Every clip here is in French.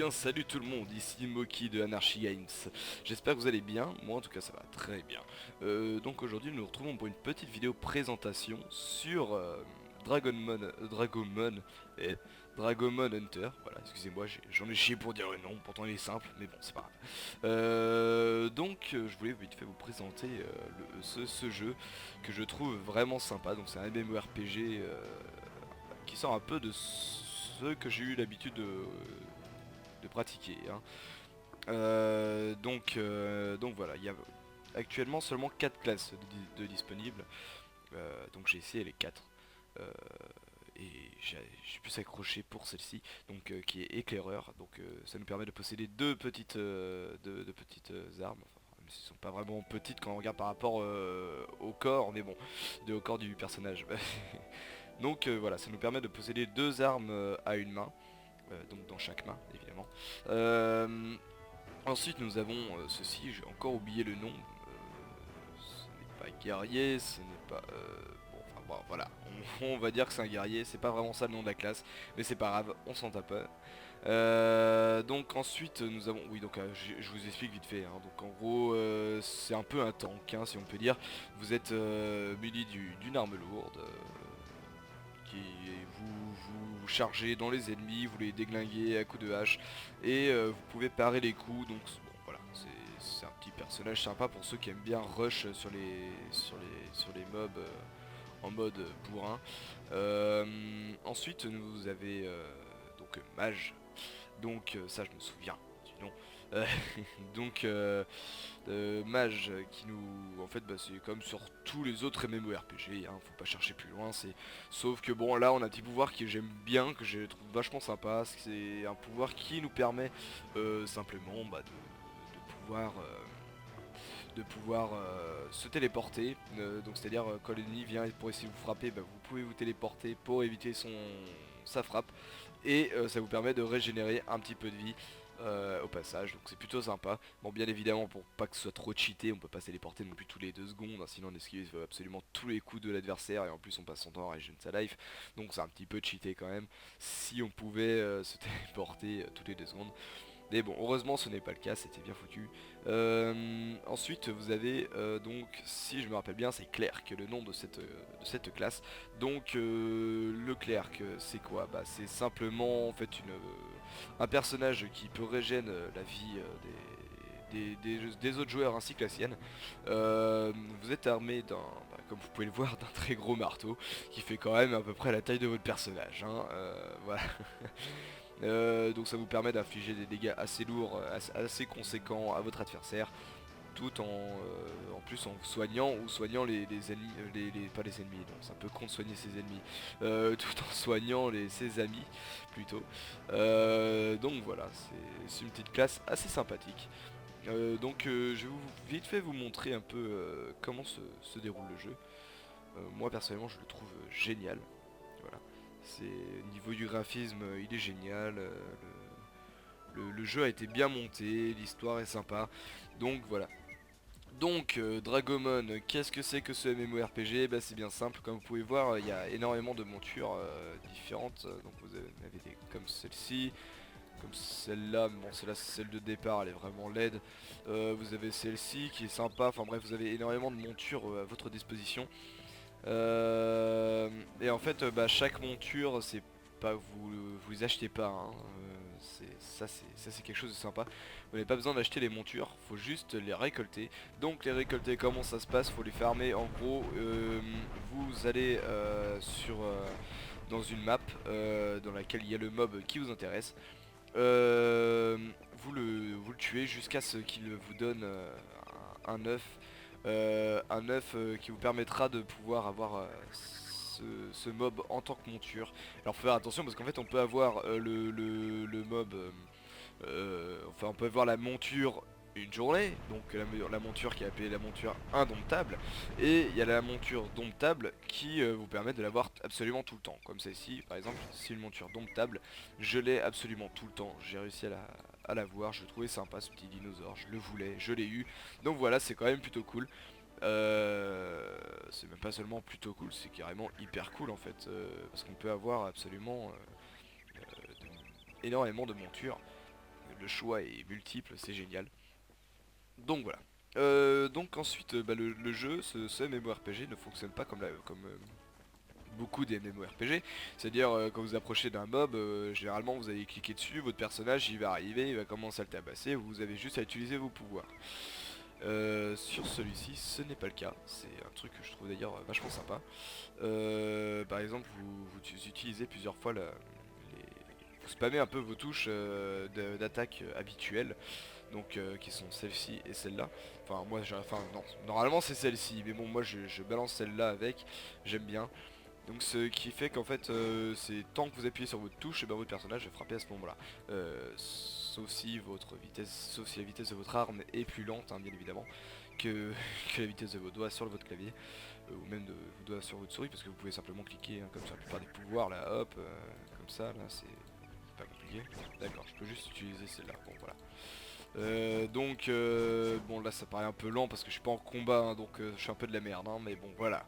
bien salut tout le monde, ici Moki de Anarchy Games. J'espère que vous allez bien, moi en tout cas ça va très bien. Donc aujourd'hui nous nous retrouvons pour une petite vidéo présentation sur Dragomon et Dragomon Hunter. Voilà, excusez-moi, j'en ai chié pour dire le nom, pourtant il est simple, mais bon c'est pas grave. Je voulais vite fait vous présenter ce jeu que je trouve vraiment sympa. Donc c'est un MMORPG qui sort un peu de ce que j'ai eu l'habitude de pratiquer, hein. Donc voilà, il y a actuellement seulement 4 classes de disponibles. Donc j'ai essayé les 4. Euh, et j'ai pu s'accrocher pour celle-ci, donc qui est éclaireur. Donc ça nous permet de posséder deux petites, deux petites armes. Enfin, même si elles sont pas vraiment petites quand on regarde par rapport au corps, mais bon, au corps du personnage. Donc voilà, ça nous permet de posséder deux armes à une main, donc dans chaque main évidemment. Euh, Ensuite nous avons ceci, j'ai encore oublié le nom. Ce n'est pas guerrier, ce n'est pas... bon, enfin bon, voilà, on va dire que c'est un guerrier, c'est pas vraiment ça le nom de la classe, mais c'est pas grave, on s'en tape. Donc ensuite nous avons... Oui, donc je vous explique vite fait, hein. Donc en gros c'est un peu un tank, hein, si on peut dire. Vous êtes muni d'une arme lourde, qui vous chargez dans les ennemis, vous les déglinguez à coups de hache et vous pouvez parer les coups. Donc bon, voilà, c'est un petit personnage sympa pour ceux qui aiment bien rush sur les mobs en mode bourrin. Ensuite vous avez mage. Donc ça je me souviens du nom. Euh, donc mage qui nous... En fait bah, c'est comme sur tous les autres MMORPG, hein, faut pas chercher plus loin. Sauf que bon là on a un petit pouvoir que j'aime bien, que je trouve vachement sympa. C'est un pouvoir qui nous permet simplement bah, de pouvoir se téléporter. Donc c'est à dire quand l'ennemi vient pour essayer de vous frapper, bah, vous pouvez vous téléporter pour éviter sa frappe. Et ça vous permet de régénérer un petit peu de vie au passage, donc c'est plutôt sympa. Bon, bien évidemment, pour pas que ce soit trop cheaté, on peut pas se téléporter non plus tous les 2 secondes, hein, sinon on esquive absolument tous les coups de l'adversaire et en plus on passe son temps à régénérer sa life. Donc c'est un petit peu cheaté quand même, si on pouvait se téléporter toutes les 2 secondes. Mais bon, heureusement ce n'est pas le cas, c'était bien foutu. Ensuite vous avez donc, si je me rappelle bien, c'est Clerc, le nom de cette classe. Donc le Clerc, c'est quoi? Bah c'est simplement en fait un personnage qui peut régénérer la vie des autres joueurs ainsi que la sienne. Vous êtes armé d'un, bah, comme vous pouvez le voir, d'un très gros marteau qui fait quand même à peu près la taille de votre personnage, hein. Voilà. Donc ça vous permet d'infliger des dégâts assez lourds, assez conséquents à votre adversaire, tout en plus en soignant ou soignant les ennemis, pas les ennemis, non, c'est un peu con de soigner ses ennemis, tout en soignant ses amis plutôt. Donc voilà, c'est une petite classe assez sympathique. Je vais vite fait vous montrer un peu comment se déroule le jeu. Moi personnellement je le trouve génial. Voilà. Niveau du graphisme, il est génial. Le jeu a été bien monté, l'histoire est sympa. Donc voilà. Donc Dragomon, qu'est-ce que c'est que ce MMORPG? Bah, c'est bien simple, comme vous pouvez voir, il y a énormément de montures différentes. Donc vous avez comme celle-ci, comme celle-là, mais bon celle-là c'est celle de départ, elle est vraiment laide. Vous avez celle-ci qui est sympa, enfin bref vous avez énormément de montures à votre disposition. Et en fait, bah, chaque monture, c'est pas vous les achetez pas, hein. Ça c'est quelque chose de sympa. Vous n'avez pas besoin d'acheter les montures, faut juste les récolter. Donc les récolter, comment ça se passe? Faut les farmer. En gros, vous allez dans une map dans laquelle il y a le mob qui vous intéresse. Vous le tuez jusqu'à ce qu'il vous donne un œuf. Un œuf qui vous permettra de pouvoir avoir ce mob en tant que monture. Alors faut faire attention parce qu'en fait on peut avoir le mob, enfin on peut avoir la monture une journée, donc la monture qui est appelée la monture indomptable, et il y a la monture domptable qui vous permet de l'avoir absolument tout le temps, comme celle-ci par exemple. C'est une monture domptable, je l'ai absolument tout le temps, j'ai réussi à la voir, je le trouvais sympa ce petit dinosaure, je le voulais, je l'ai eu, donc voilà, c'est quand même plutôt cool. C'est même pas seulement plutôt cool, c'est carrément hyper cool en fait, parce qu'on peut avoir absolument énormément de montures. le choix est multiple, c'est génial. Donc voilà. Donc ensuite, le jeu, ce MMORPG ne fonctionne pas comme beaucoup des MMORPG. C'est-à-dire quand vous approchez d'un mob, généralement vous allez cliquer dessus, votre personnage il va arriver, il va commencer à le tabasser, vous avez juste à utiliser vos pouvoirs. Sur celui-ci, ce n'est pas le cas. C'est un truc que je trouve d'ailleurs vachement sympa. Par exemple, vous utilisez plusieurs fois vous spammez un peu vos touches d'attaque habituelles, donc qui sont celle-ci et celle-là. Enfin, non, normalement c'est celle-ci, mais bon, moi je balance celle-là avec, j'aime bien. Donc ce qui fait qu'en fait c'est tant que vous appuyez sur votre touche, et ben votre personnage va frapper à ce moment-là. Sauf si la vitesse de votre arme est plus lente, hein, bien évidemment, que, que la vitesse de vos doigts sur votre clavier, ou même de vos doigts sur votre souris, parce que vous pouvez simplement cliquer hein, comme sur la plupart des pouvoirs là, hop, comme ça, là c'est pas compliqué. D'accord, je peux juste utiliser celle-là. Bon voilà. Bon là ça paraît un peu lent parce que je suis pas en combat hein, donc je suis un peu de la merde hein, mais bon voilà.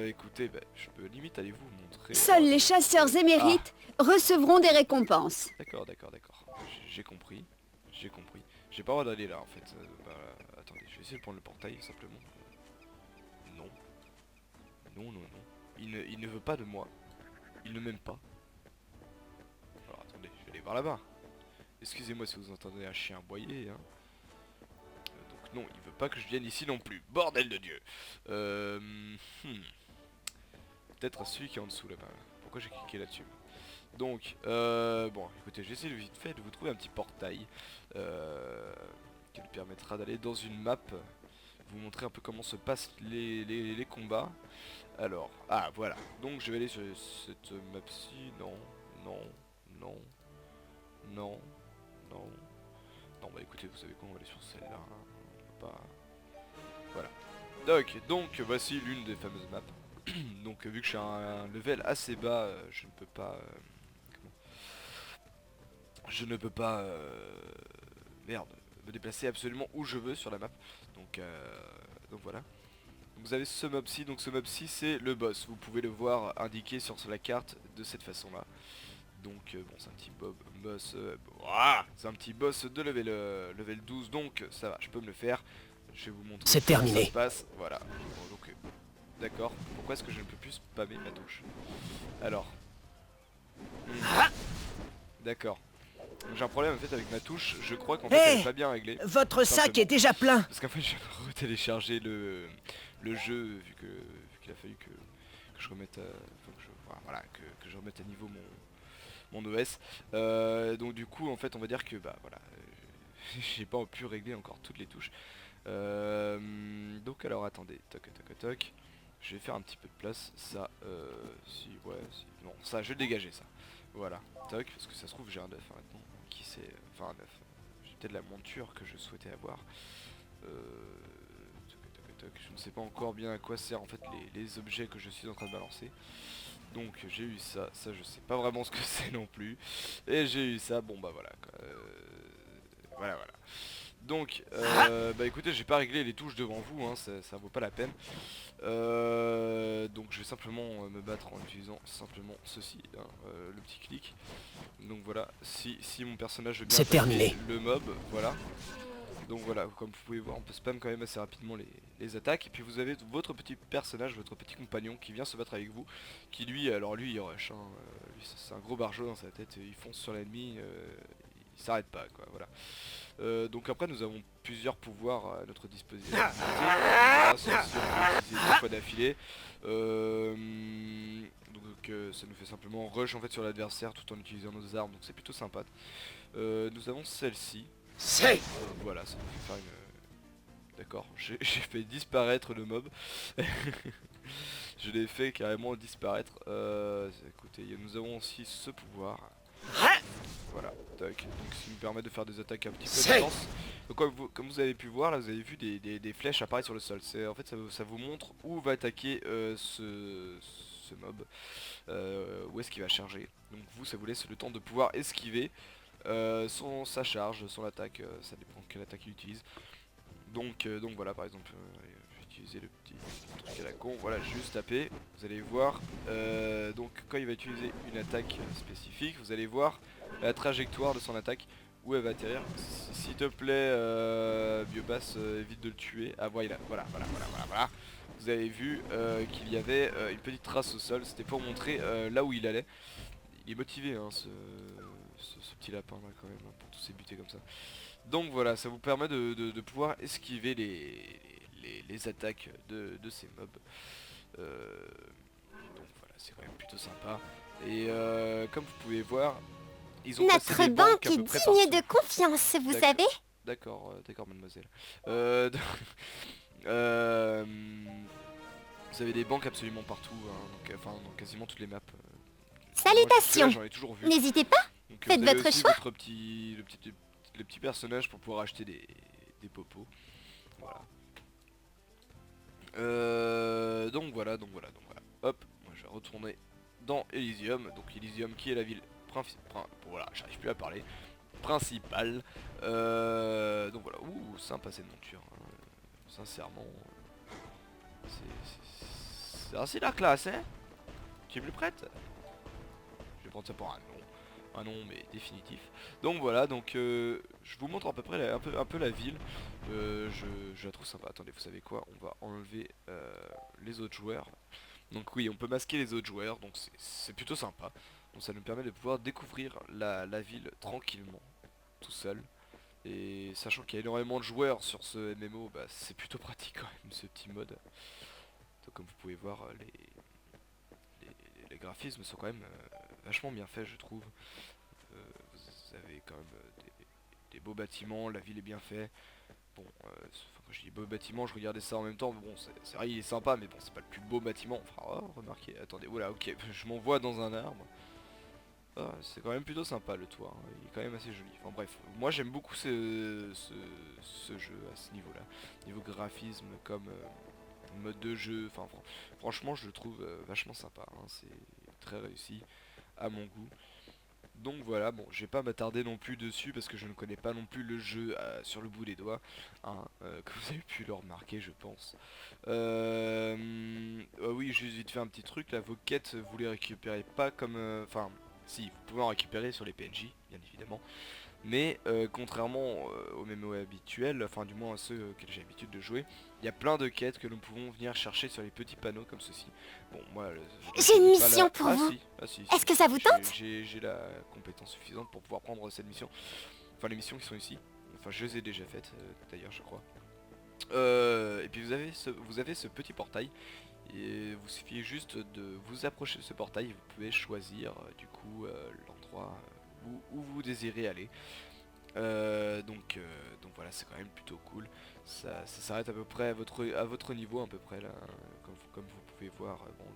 Écoutez, je peux limite aller vous montrer. Seuls les chasseurs émérites recevront des récompenses. D'accord, j'ai compris, j'ai compris. J'ai pas le droit d'aller là en fait. Attendez, je vais essayer de prendre le portail simplement. Non, non. Il ne veut pas de moi. Il ne m'aime pas. Alors attendez, je vais aller voir là-bas. Excusez-moi si vous entendez un chien aboyer hein. Donc non, il veut pas que je vienne ici non plus. Bordel de Dieu. Peut-être celui qui est en dessous là-bas. Pourquoi j'ai cliqué là-dessus? Donc, bon, écoutez, j'essaie de vite fait de vous trouver un petit portail qui nous permettra d'aller dans une map, vous montrer un peu comment se passent les combats. Alors, voilà. Donc je vais aller sur cette map-ci. Non. Non. Non, bah écoutez, vous savez quoi, on va aller sur celle-là. Hein. On va pas... Voilà. Donc voici l'une des fameuses maps. Donc vu que je suis à un level assez bas, je ne peux pas... Je ne peux pas... Merde, me déplacer absolument où je veux sur la map. Donc voilà. Vous avez ce mob-ci, donc ce mob-ci c'est le boss. Vous pouvez le voir indiqué sur la carte de cette façon-là. Donc bon, c'est un petit boss, c'est un petit boss de level 12, donc ça va, je peux me le faire. Je vais vous montrer C'est terminé. comment ça se passe. Voilà. Bon, donc d'accord. Pourquoi est-ce que je ne peux plus spammer ma touche? Alors. D'accord. J'ai un problème en fait avec ma touche. Je crois qu'en fait elle est pas bien réglée. Votre sac est déjà plein. Parce qu'en fait je viens de retélécharger le jeu vu qu'il a fallu que je remette que je remette à niveau mon OS. Donc du coup en fait on va dire que voilà, j'ai pas pu régler encore toutes les touches. Donc alors attendez, toc. Je vais faire un petit peu de place, ça, non, ça je vais le dégager ça. Voilà, toc, parce que ça se trouve j'ai un œuf hein, maintenant, qui sait, enfin un œuf. J'ai peut-être la monture que je souhaitais avoir. Toc, je ne sais pas encore bien à quoi servent en fait les objets que je suis en train de balancer. Donc j'ai eu ça je sais pas vraiment ce que c'est non plus. Et j'ai eu ça, bon bah voilà quoi. Voilà. Donc écoutez, j'ai pas réglé les touches devant vous, hein, ça vaut pas la peine. Donc je vais simplement me battre en utilisant simplement ceci, hein, le petit clic. Donc voilà, si mon personnage veut bien C'est terminé. le mob, voilà. Donc voilà, comme vous pouvez voir, on peut spam quand même assez rapidement les attaques. Et puis vous avez votre petit personnage, votre petit compagnon qui vient se battre avec vous. Qui lui, alors lui il rush, hein, lui c'est un gros barjot dans sa tête, il fonce sur l'ennemi, il s'arrête pas quoi, voilà. Donc après nous avons plusieurs pouvoirs à notre disposition. Voilà, ça aussi, on peut utiliser 2 fois d'affilée. Ça nous fait simplement rush en fait sur l'adversaire tout en utilisant nos armes, donc c'est plutôt sympa. Nous avons celle-ci. Voilà, ça nous fait faire une... D'accord, j'ai fait disparaître le mob. Je l'ai fait carrément disparaître. Écoutez, nous avons aussi ce pouvoir. Voilà, tac. Donc ce qui nous permet de faire des attaques un petit peu à distance. Donc comme vous avez pu voir, là vous avez vu des flèches apparaître sur le sol. En fait ça vous montre où va attaquer ce mob. Où est-ce qu'il va charger. Donc vous, ça vous laisse le temps de pouvoir esquiver sa charge, son attaque, ça dépend de quelle attaque il utilise. Donc voilà, par exemple, je vais utiliser le petit truc à la con, voilà, juste taper, vous allez voir, donc quand il va utiliser une attaque spécifique, vous allez voir la trajectoire de son attaque où elle va atterrir. S'il te plaît, Biopass, évite de le tuer. Ah voilà, voilà. Vous avez vu qu'il y avait une petite trace au sol, c'était pour montrer là où il allait. Il est motivé hein, ce petit lapin là quand même, hein, pour tous ces buter comme ça. Donc voilà, ça vous permet de pouvoir esquiver les attaques de ces mobs. Donc voilà, c'est quand même plutôt sympa. Et comme vous pouvez voir, ils ont placé Notre des banques banque à est peu près digne partout. de confiance, vous D'accord. savez. D'accord mademoiselle. Euh, euh, vous avez des banques absolument partout, hein, donc, enfin dans quasiment toutes les maps. Moi, Salutations. j'en ai toujours vu. N'hésitez pas. Donc Faites vous avez votre aussi choix. le petit personnage pour pouvoir acheter des popos. Voilà. Donc voilà. Hop, moi je vais retourner dans Elysium. Donc Elysium qui est la ville principale. Voilà, j'arrive plus à parler. Principale. Donc voilà. Ouh, sympa cette monture. Hein. Sincèrement. C'est assez la classe, hein. Tu es plus prête? Je vais prendre ça pour un nom mais définitif. Donc voilà, donc je vous montre à peu près un peu la ville. Je la trouve sympa. Attendez, vous savez quoi? On va enlever les autres joueurs. Donc oui, on peut masquer les autres joueurs, donc c'est plutôt sympa. Donc ça nous permet de pouvoir découvrir la ville tranquillement, tout seul. Et sachant qu'il y a énormément de joueurs sur ce MMO, bah, c'est plutôt pratique quand même ce petit mode. Donc comme vous pouvez voir, les graphismes sont quand même vachement bien faits je trouve. Vous avez quand même des beaux bâtiments, la ville est bien faite. Bon, quand je dis beau bâtiment, je regardais ça en même temps. Bon, c'est vrai, il est sympa, mais bon, c'est pas le plus beau bâtiment. Enfin, oh, remarquez, attendez, voilà, ok, je m'envoie dans un arbre. Ah, c'est quand même plutôt sympa le toit, hein, il est quand même assez joli. Enfin bref, moi j'aime beaucoup ce jeu à ce niveau-là. Niveau graphisme, comme mode de jeu, enfin franchement, je le trouve vachement sympa. Hein, c'est très réussi à mon goût. Donc voilà, bon, je vais pas m'attarder non plus dessus parce que je ne connais pas non plus le jeu sur le bout des doigts, hein, comme vous avez pu le remarquer, je pense. Oui, juste vite fait un petit truc, là, vos quêtes, vous les récupérez pas comme... Enfin, si, vous pouvez en récupérer sur les PNJ, bien évidemment. Mais contrairement aux MMO habituels, enfin du moins à ceux auxquels j'ai l'habitude de jouer, il y a plein de quêtes que nous pouvons venir chercher sur les petits panneaux comme ceci. Bon, moi, J'ai une je dis pas mission pour vous. si, Est-ce que ça vous tente? j'ai la compétence suffisante pour pouvoir prendre cette mission. Enfin, les missions qui sont ici. Enfin, je les ai déjà faites, d'ailleurs, je crois. Et puis vous avez ce petit portail. Et vous suffit juste de vous approcher de ce portail. Et vous pouvez choisir, du coup, l'endroit où vous désirez aller. Donc voilà, c'est quand même plutôt cool. Ça s'arrête à peu près à votre niveau à peu près là, hein, comme vous pouvez voir. Bon,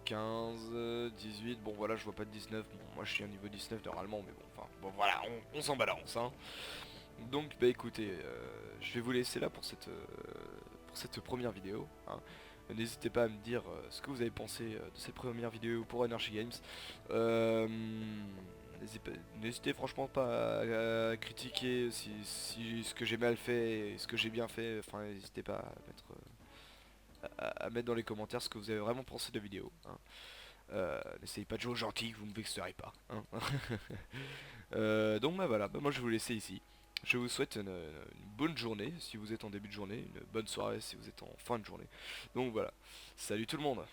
15, 18, bon voilà, je vois pas de 19. Bon, moi je suis à niveau 19 normalement, mais bon, enfin, bon voilà, on s'en balance. Hein. Donc bah écoutez, je vais vous laisser là pour cette première vidéo. Hein. N'hésitez pas à me dire ce que vous avez pensé de cette première vidéo pour Energy Games. N'hésitez franchement pas à critiquer si ce que j'ai mal fait et ce que j'ai bien fait. Enfin, n'hésitez pas à mettre, à mettre dans les commentaires ce que vous avez vraiment pensé de la vidéo. Hein. N'essayez pas de jouer au gentil, vous ne me vexerez pas. Hein. Donc bah voilà, bah, moi je vais vous laisser ici. Je vous souhaite une bonne journée si vous êtes en début de journée, une bonne soirée si vous êtes en fin de journée. Donc voilà, salut tout le monde.